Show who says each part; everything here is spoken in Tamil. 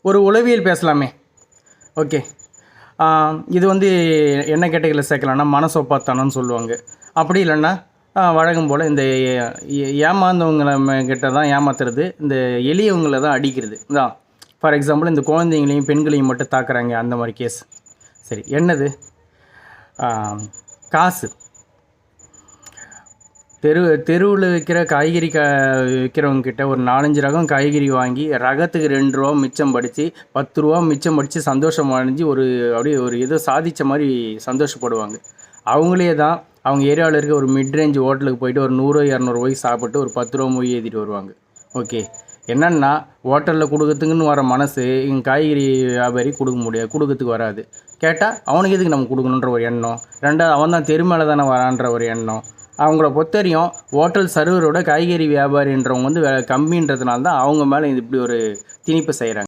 Speaker 1: ஒரு உளவியல் பேசலாமே. ஓகே, இது வந்து என்ன கேட்டகரியில் சேர்க்கலாம்னா மனசொப்பாத்தனம்னு சொல்லுவாங்க. அப்படி இல்லைன்னா வழக்கம் போல் இந்த ஏமாந்தவங்களை கிட்ட தான் ஏமாத்துறது, இந்த எளியவங்களை தான் அடிக்கிறது தான். ஃபார் எக்ஸாம்பிள் இந்த குழந்தைங்களையும் பெண்களையும் மட்டும் தாக்குறாங்க, அந்த மாதிரி கேஸ். சரி, என்னது காசு. தெருவில் விற்கிற காய்கறி விற்கிறவங்கக்கிட்ட ஒரு 4-5 ரகம் காய்கறி வாங்கி ரகத்துக்கு 2 ரூபா மிச்சம் படித்து 10 ரூபா மிச்சம் படித்து சந்தோஷம் அடைஞ்சு அப்படியே ஒரு ஏதோ சாதித்த மாதிரி சந்தோஷப்படுவாங்க. அவங்களே தான் அவங்க ஏரியாவில் இருக்க ஒரு மிட்ரேஞ்ச் ஹோட்டலுக்கு போயிட்டு ஒரு 100-200 சாப்பிட்டு ஒரு 10 ரூபா மொய் ஏற்றிட்டு வருவாங்க. ஓகே, என்னென்னா ஹோட்டலில் கொடுக்கறதுக்குன்னு வர மனசு இங்கே காய்கறி வியாபாரி கொடுக்கறதுக்கு வராது. கேட்டால் அவனுக்கு எதுக்கு நம்ம கொடுக்கணுன்ற ஒரு எண்ணம். ரெண்டாவது அவன் தான் தெரு மேலே தானே வரான்ற ஒரு எண்ணம். அவங்கள பொறுத்தவரையும் ஹோட்டல் சர்வரோட காய்கறி வியாபாரின்றவங்க வந்து கம்மின்றதுனால தான் அவங்க மேலே இப்படி ஒரு திணிப்பு செய்கிறாங்க.